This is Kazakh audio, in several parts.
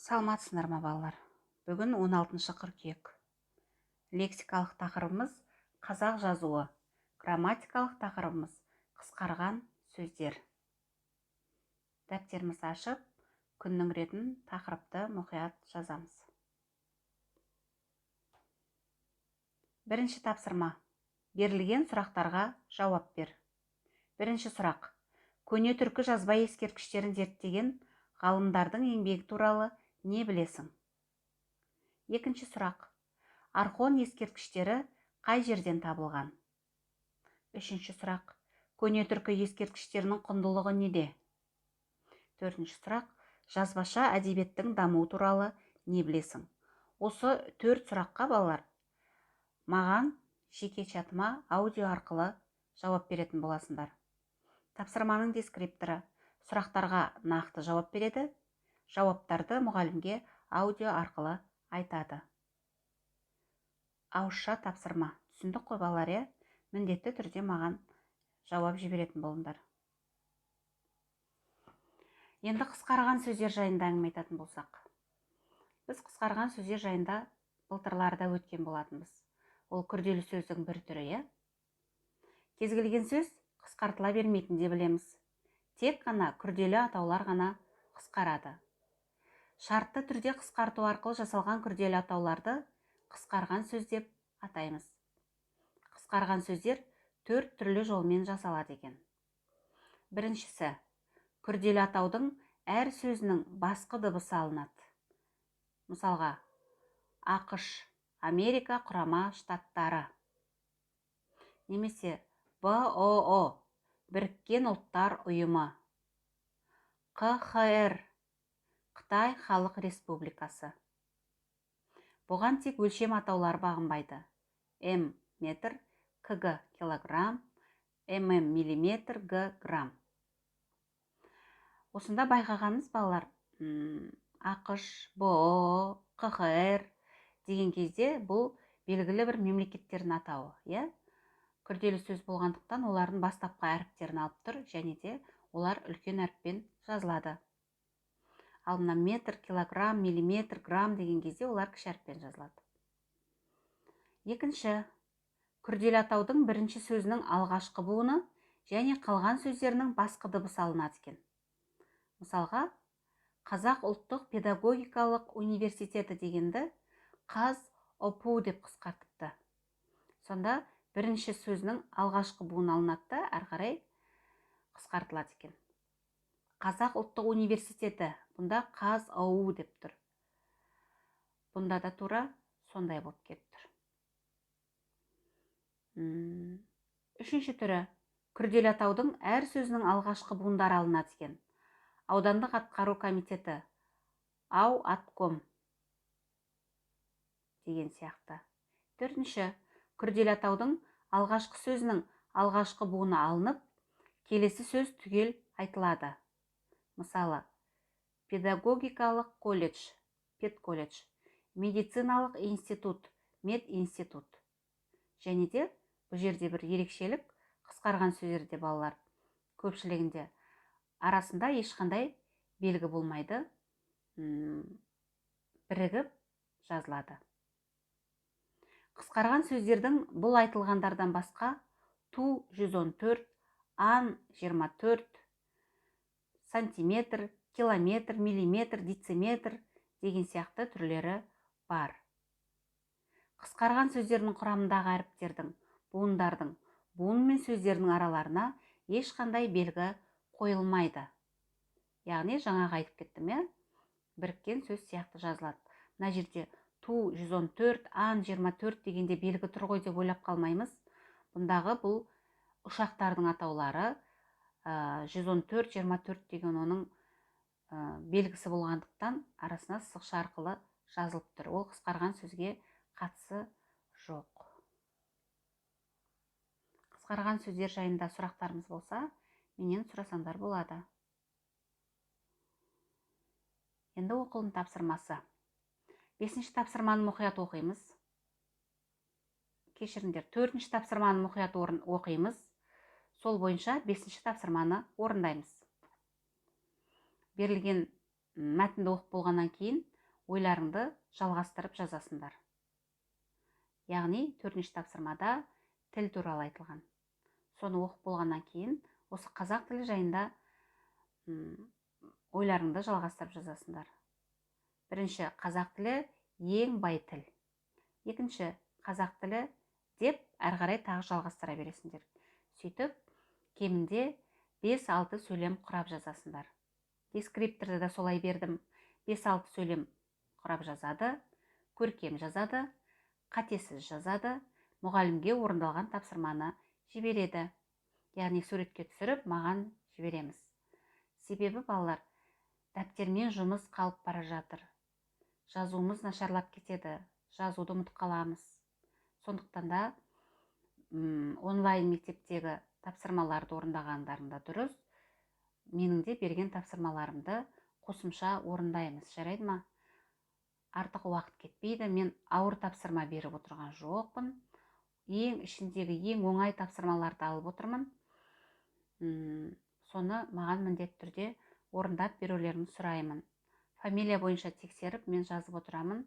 Саламатсыздар ма балалар? Бүгін 16 қыркүйек. Лексикалық тақырыбымыз қазақ жазуы. Грамматикалық тақырыбымыз қысқарған сөздер. Дәптерімізді ашып, күннің ретін тақырыпты мұқият жазамыз. Бірінші тапсырма. Берілген сұрақтарға жауап бер. Бірінші сұрақ. Көне түркі жазба ескерткіштерін зерттеген ғалымдардың еңбегі туралы не білесің? Екінші сұрақ. Орхон ескерткіштері қай жерден табылған? Үшінші сұрақ. Көне түркі ескерткіштерінің құндылығы неде? Төртінші сұрақ. Жазбаша әдебиеттің дамуы туралы не білесің? Осы 4 сұраққа балалар маған жеке чатыма аудио арқылы жауап беретін боласыңдар. Тапсырманың дескрипторы сұрақтарға нақты жауап береді, жауаптарды мұғалімге аудио арқылы айтады. Ауызша тапсырма. Түсіндік қой балалар, міндетті түрде маған жауап жіберетін болыңдар. Енді қысқарған сөздер жайында әңгіме айтатын болсақ. Біз қысқарған сөздер жайында былтырларда өткен болатынбыз. Ол күрделі сөздің бір түрі, Кез келген сөз қысқартыла бермейтін де білеміз. Тек қана күрделі атаулар ғана қысқарады. Шартты түрде қысқарту арқылы жасалған күрделі атауларды қысқарған сөз деп атаймыз. Қысқарған сөздер 4 түрлі жолмен жасалады екен. Біріншісі, күрделі атаудың әр сөзінің басқа дыбысы алынады. Мысалға, ақш, Америка құрама штаттары. Немесе БОО, Біріккен ұлттар ұйымы. КХР, Қытай Халық Республикасы. Бұған тек өлшем атаулар бағынбайды. М метр, КГ килограмм, ММ миллиметр, Г грамм. Осында байқағанымыз балалар, ақш, БОО, КХР деген кезде бұл белгілі бір мемлекеттердің атауы, Күрделі сөз болғандықтан олардың бастапқы әріптерін алып тұр, және де олар үлкен әріппен жазылады. Ал мына метр, килограмм, миллиметр, грамм деген кезде олар кіші әріппен жазылады. Екінші, күрделі атаудың бірінші сөзінің алғашқы буыны және қалған сөздерінің басқа дыбысы алынады екен. Мысалға, Қазақ ұлттық педагогикалық университеті дегенді ОПУ деп қысқартыпты. Сонда бірінші сөзінің алғашқы буын алынады, әрі қарай қысқартылады екен. Қазақ ұлттық университеті, бұнда ОУ деп тұр. Бұнда да тура сондай болып келіп тұр. Үшінші түрі, күрделі атаудың әр сөзінің алғашқы буындары алынады екен. Аудандық атқару комитеті, атком деген сияқты. Төртінші, күрделі атаудың алғашқы сөзінің алғашқы буыны алынып, келесі сөз түгел айтылады. Мысалы, педагогикалық колледж, педколледж, медициналық институт, мединститут. Және де бұл жерде бір ерекшелік, қысқарған сөздерде балалар көпшілігінде арасында ешқандай белгі болмайды, бірігіп жазылады. Қысқарған сөздердің бұл айтылғандардан басқа ту 114, ан 24, сантиметр, километр, миллиметр, дециметр деген сияқты түрлері бар. Қысқарған сөздердің құрамындағы әріптердің, буындардың, буын мен сөздердің араларына ешқандай белгі қойылмайды. Яғни жаңағы айтып кеттім, біріккен сөз сияқты жазылады. Мына жерде ту 114, ан 24 дегенде белгі тұр ғой деп ойлап қалмаймыз. Бұндағы бұл ұшақтардың атаулары 114-24 деген оның белгісі болғандықтан арасына сызықша арқылы жазылып тұр. Ол қысқарған сөзге қатысы жоқ. Қысқарған сөздер жайында сұрақтарымыз болса, менен сұрасаңдар болады. Енді оқылым тапсырмасы. 5-ші тапсырманы мұқият оқимыз. Кешіріңдер, 4-ші тапсырманы мұқият оқимыз. Сол бойынша 5-ші тапсырманы орындаймыз. Берілген мәтінді оқып болғаннан кейін ойларыңды жалғастырып жазасыңдар. Яғни 4-ші тапсырмада тіл туралы айтылған. Соны оқып болғаннан кейін осы қазақ тілі жайында ойларыңды жалғастырып жазасыңдар. Бірінші, қазақ тілі ең бай тіл. Екінші, қазақ тілі деп әрі қарай тағы жалғастыра бересіңдер. Сөйтіп, кемінде 5-6 сөйлем құрап жазасыңдар. Дескрипторды да солай бердім. 5-6 сөйлем құрап жазады, көркем жазады, қатесіз жазады, мұғалімге орындалған тапсырманы жібереді. Яғни суретке түсіріп, маған жібереміз. Себебі балалар, дәптермен жұмыс қалып бара жатыр. Жазуымыз нашарлап кетеді, жазуды ұмытып қаламыз. Сондықтан да онлайн мектептегі тапсырмаларды орындағандарында дұрыс, менің де берген тапсырмаларымды қосымша орындаймыз, жарайды ма? Артық уақыт кетпейді, мен ауыр тапсырма беріп отырған жоқпын. Ішіндегі ең оңай тапсырмаларды алып отырмын. Соны маған міндетті түрде орындап берулерін сұраймын. Фамилия бойынша тексеріп мен жазып отырамын.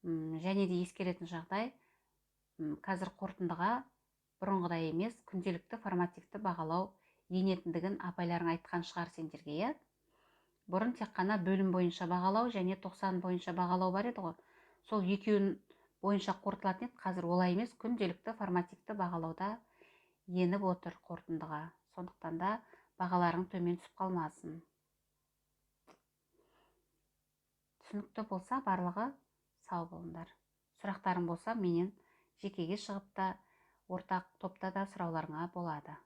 Және де ескеретін жағдай, қазір қорытындыға бұрынғыдай емес, күнделікті формативті бағалау енетіндігін апайларың айтқан шығар сендерге, иә? Бұрын тек қана бөлім бойынша бағалау және 90 бойынша бағалау бар еді ғой. Сол екеуін бойынша қорытылатын еді, қазір олай емес, күнделікті формативті бағалауда еніп отыр қорытындыға. Сондықтан да бағаларың төмен түсіп қалмасын. Түсінікті болса, барлығы сау болыңдар. Сұрақтарың болса, менен жекеге шығып та, ортақ топта да сұрауларыңа болады.